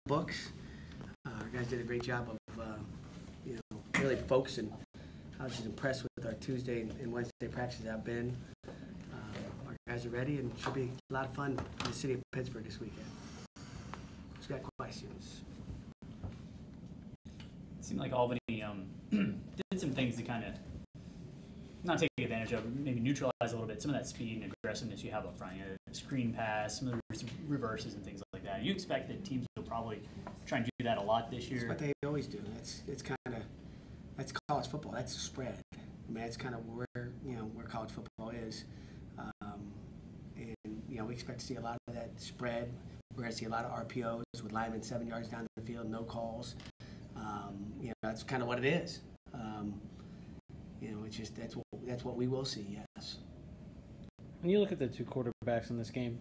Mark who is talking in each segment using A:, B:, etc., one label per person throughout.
A: books. Our guys did a great job of, really focusing. I was just impressed with our Tuesday and Wednesday practices I've been. Our guys are ready, and it should be a lot of fun in the city of Pittsburgh this weekend. Who's got questions?
B: It seemed like Albany did some things to kind of not take advantage of, maybe neutralize a little bit some of that speed and aggressiveness you have up front. Screen pass, some of the reverses and things like that. You expect that teams will probably try and do that a lot this year.
A: That's what they always do. That's college football. That's a spread. I mean, that's kind of where college football is. We expect to see a lot of that spread. We're going to see a lot of RPOs with linemen 7 yards down the field, no calls. That's kind of what it is. It's just that's what we will see. Yes.
C: When you look at the two quarterbacks in this game,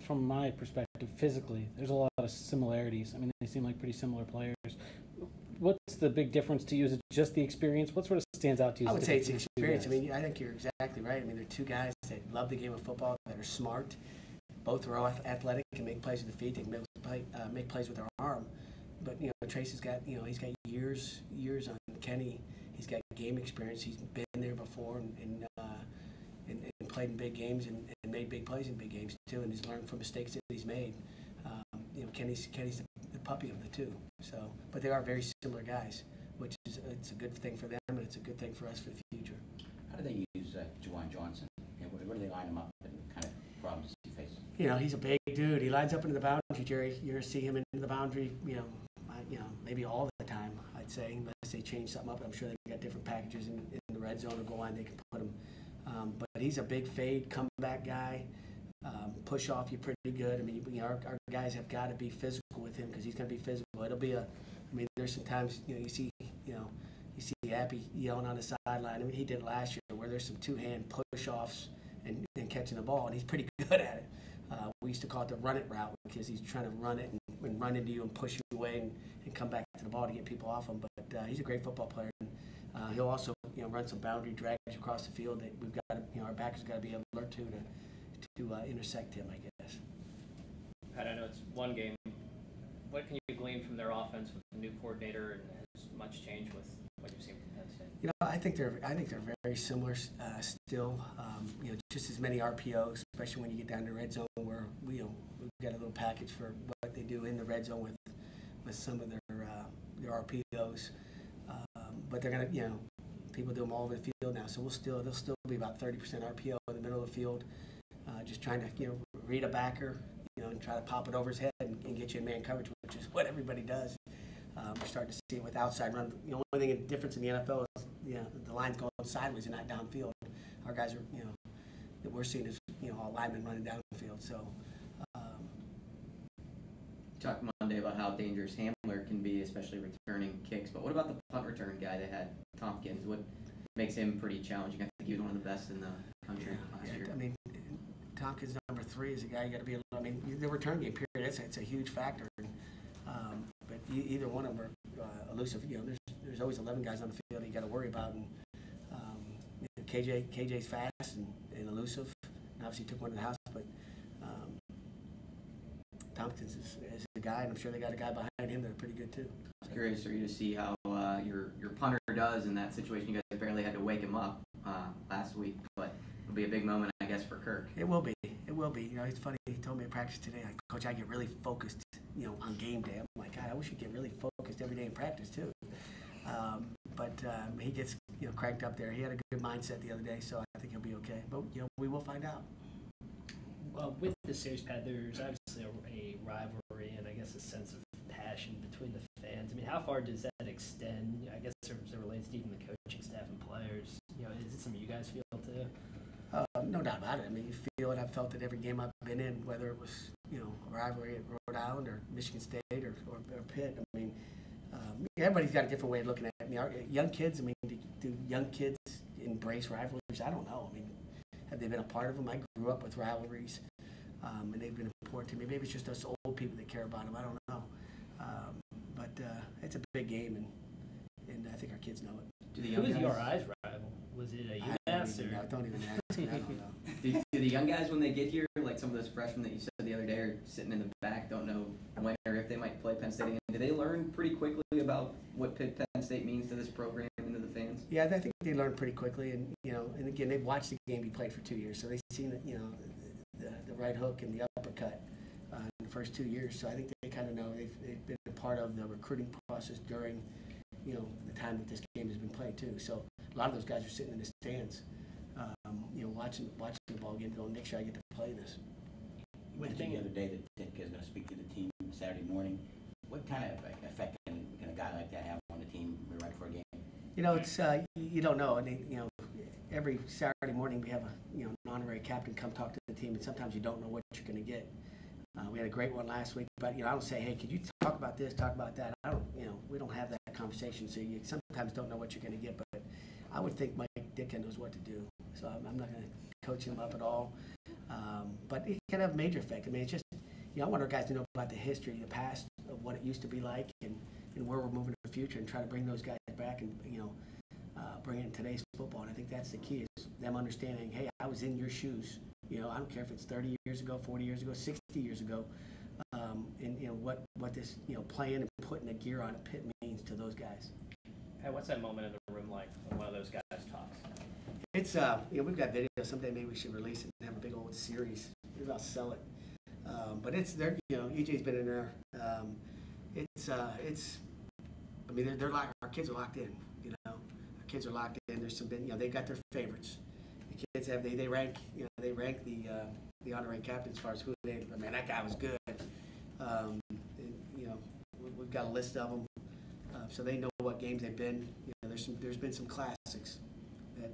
C: from my perspective, physically, there's a lot of similarities. I mean, they seem like pretty similar players. What's the big difference to you? Is it just the experience? What sort of stands out to you?
A: I would say it's experience. I mean, I think you're exactly right. I mean, they're two guys that love the game of football, that are smart. Both are athletic, can make plays with the feet. They can make plays with their arm. But Trace has got he's got years on Kenny. He's got game experience. He's been there before and played in big games and made big plays in big games too. And he's learned from mistakes that he's made. Kenny's the puppy of the two. So, but they are very similar guys, which is it's a good thing for them and it's a good thing for us for the future.
D: How do they use Juwan Johnson? Where do they line him up and kind of problems he faces?
A: He's a big dude. He lines up into the boundary, Jerry. You're gonna see him into the boundary. Maybe all the time, I'd say, unless they change something up. I'm sure they've got different packages in the red zone or goal line they can put him. But he's a big fade, comeback guy. Push off you pretty good. I mean, our guys have got to be physical with him because he's going to be physical. It'll be there's some times you see Appy yelling on the sideline. I mean, he did it last year where there's some two-hand push-offs and catching the ball, and he's pretty good at it. We used to call it the run it route because he's trying to run it and run into you and push you away and come back to the ball to get people off him. But he's a great football player. He'll also run some boundary drags across the field that we've got our backers got to be alert to intersect him, I guess.
E: Pat, I know it's one game. What can you glean from their offense with the new coordinator, and has much changed with what you've seen from Penn State?
A: I think they're very similar still. Just as many RPOs, especially when you get down to red zone, where we've got a little package for what they do in the red zone with some of their RPOs. But they're gonna people do them all over the field now, so they'll still be about 30% RPO in the middle of the field. Just trying to read a backer, and try to pop it over his head and get you in man coverage, which is what everybody does. We're starting to see it with outside run. The only difference in the NFL is the line's going sideways and not downfield. Our guys are that we're seeing is all linemen running downfield. So.
D: Talked Monday about how dangerous Hamler can be, especially returning kicks. But what about the punt return guy they had, Tompkins? What makes him pretty challenging? I think he was one of the best in the country last year.
A: I mean, Tompkins number 3 is a guy you got to be. The return game period. It's a huge factor. But either one of them are elusive. There's always 11 guys on the field that you got to worry about. And KJ's fast and elusive. And obviously took one to the house, but. Tompkins is a guy, and I'm sure they got a guy behind him that are pretty good too.
D: I'm curious for you to see how your punter does in that situation. You guys barely had to wake him up last week, but it'll be a big moment, I guess, for Kirk.
A: It will be. It will be. It's funny. He told me at practice today, like, Coach, I get really focused, on game day. I'm like, God, I wish you'd get really focused every day in practice too. But he gets cranked up there. He had a good mindset the other day, so I think he'll be okay. But we will find out.
F: With the series, Pat, there's obviously a rivalry and I guess a sense of passion between the fans. I mean, how far does that extend? I guess as it relates to even the coaching staff and players. Is it something you guys feel too?
A: No doubt about it. I mean, you feel it. I've felt it every game I've been in, whether it was a rivalry at Rhode Island or Michigan State or Pitt. I mean, everybody's got a different way of looking at it. I mean, our young kids. I mean, do young kids embrace rivalries? I don't know. I mean. Have they been a part of them? I grew up with rivalries, and they've been important to me. Maybe it's just us old people that care about them. I don't know. But it's a big game, and I think our kids know it.
F: Who was your eyes rival? Was it a UMass?
A: Don't even ask me. I don't know.
D: Do the young guys, when they get here, like like some of those freshmen that you said the other day are sitting in the back, don't know when or if they might play Penn State again. Do they learn pretty quickly about what Pitt-Penn State means to this program and to the fans?
A: Yeah, I think they learn pretty quickly, and and again, they've watched the game be played for 2 years, so they've seen the right hook and the uppercut in the first 2 years. So I think they kind of know they've been a part of the recruiting process during the time that this game has been played too. So a lot of those guys are sitting in the stands, watching the ball game, going, make sure I get to play this.
G: You mentioned the other day that Dick is going to speak to the team Saturday morning. What kind of effect can a guy like that have on the team right before a game?
A: It's you don't know. Every Saturday morning we have an honorary captain come talk to the team, and sometimes you don't know what you're going to get. We had a great one last week, but I don't say, hey, could you talk about this, talk about that? I don't, we don't have that conversation, so you sometimes don't know what you're going to get. But I would think Mike Ditka knows what to do, so I'm not going to coach him up at all. But it can have a major effect. It's just, I want our guys to know about the history, the past of what it used to be like, and where we're moving in the future, and try to bring those guys back and bring in today's football. And I think that's the key, is them understanding, hey, I was in your shoes. I don't care if it's 30 years ago, 40 years ago, 60 years ago, and what this playing and putting the gear on at Pitt means to those guys.
E: Hey, what's that moment in the room like when one of those guys talks?
A: It's we've got video. Someday maybe we should release it and have a big old series. Maybe I'll sell it. But it's there. EJ's been in there. They're like, our kids are locked in. Our kids are locked in. There's some they got their favorites. The kids have they rank the honorary captain as far as who they. That guy was good. We've got a list of them, so they know what games they've been. There's been some classics that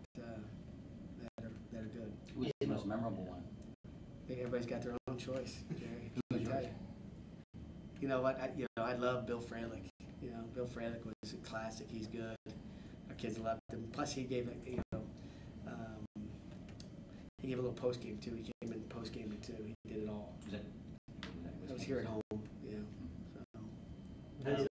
A: are good.
G: Who's the most memorable one?
A: I think everybody's got their own choice, Jerry.
G: Who's yours?
A: You know what? I love Bill Fralick. Bill Fralick was a classic. He's good. Our kids loved him. Plus, he gave he gave a little post game too. He came in post game too. He did it all. I was here at home. Yeah. So.
H: Is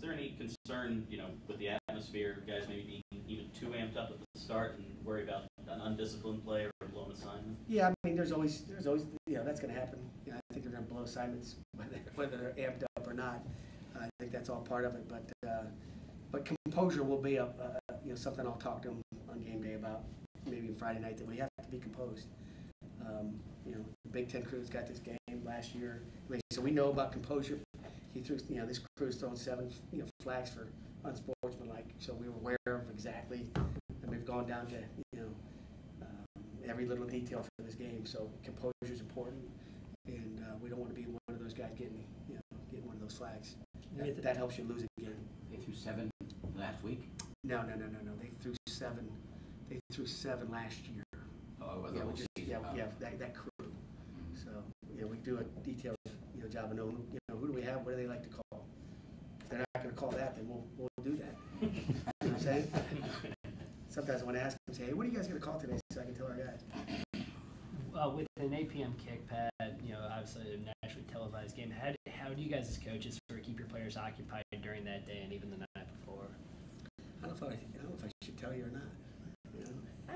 H: there any concern, with the atmosphere, guys maybe being even too amped up at the start and worry about an undisciplined play or a blown assignment?
A: Yeah, there's always that's going to happen. I think they're going to blow assignments whether they're amped up or not. I think that's all part of it. But composure will be something I'll talk to them on game day about, maybe Friday night, that we have to be composed. The Big Ten crew's got this game last year, so we know about composure. He threw, this crew's thrown 7, flags for unsportsmanlike, so we were aware of exactly, and we've gone down to, every little detail for this game. So composure is important, and we don't want to be one of those guys getting one of those flags. That helps you lose again.
G: They threw 7 last week?
A: No. They threw 7. They threw 7 last year.
G: Oh, well,
A: that crew. So we do a detailed job of knowing who do we have, what do they like to call. If they're not going to call that, then we'll do that. You know what I'm saying? Sometimes I want to ask them, say, hey, what are you guys going to call today, so I can tell our guys.
F: With an 8 p.m. kick, Pat, obviously a nationally televised game, how do you guys as coaches sort of keep your players occupied during that day and even the night before?
A: I don't know if I should tell you or not.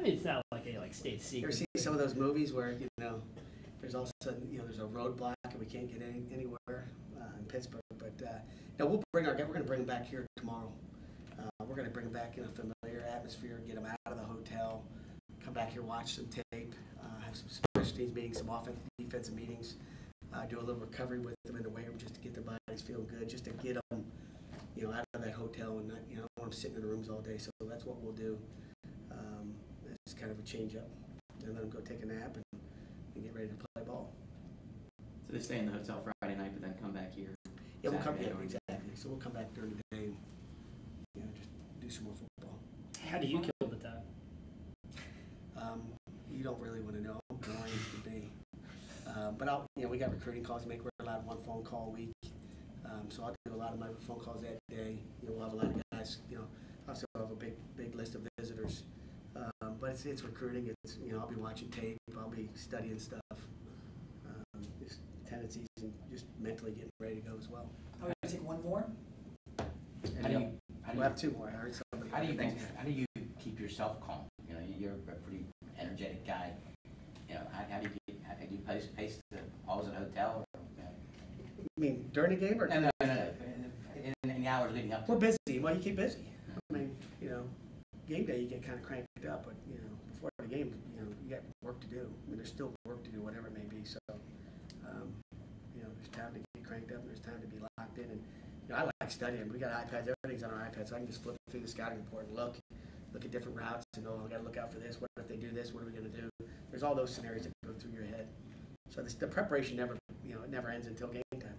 F: It's not like a state secret.
A: You ever seen some of those movies where there's all of a sudden there's a roadblock and we can't get anywhere in Pittsburgh? But we'll bring we're going to bring them back here tomorrow. We're going to bring them back in a familiar atmosphere, get them out of the hotel, come back here, watch some tape, have some special teams meetings, some offensive, defensive meetings, do a little recovery with them in the weight room just to get their bodies feeling good, just to get them, out of that hotel and not, don't want them sitting in the rooms all day. So that's what we'll do. It's kind of a change up, and let them go take a nap and get ready to play ball.
D: So they stay in the hotel Friday night, but then come back here.
A: Yeah, we'll come.
D: Saturday
A: Yeah, exactly. So we'll come back during the day and just do some more football.
F: How do you kill the time?
A: You don't really want to know. I used to be. But we got recruiting calls to make. We're allowed 1 phone call a week. So I'll do a lot of my phone calls that day. We'll have a lot of guys. Also have a big list of visitors. But it's recruiting. It's I'll be watching tape. I'll be studying stuff. Just tendencies and just mentally getting ready to go as well.
I: I'm going to take one more.
A: We'll have 2 more. I heard somebody.
G: How do you keep yourself calm? You're a pretty energetic guy. How do you pace the halls in a hotel? Or,
A: I mean, during the game or?
G: no. In the hours leading up to
A: We're
G: it.
A: busy. Well, you keep busy. I mean, game day you get kind of cranked up, but before the game, you got work to do. I mean, there's still work to do, whatever it may be. So, there's time to get cranked up, and there's time to be locked in. And I like studying. We got iPads. Everything's on our iPads, so I can just flip through the scouting report and look at different routes and I got to look out for this. What if they do this? What are we going to do? There's all those scenarios that go through your head. So the preparation never, it never ends until game time.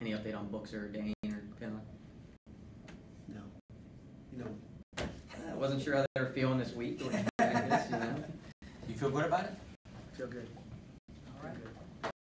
D: Any update on Booker, Dane, or Finley?
A: No.
D: I wasn't sure how they were feeling this week. Or practice,
G: You feel good about it?
A: I feel good.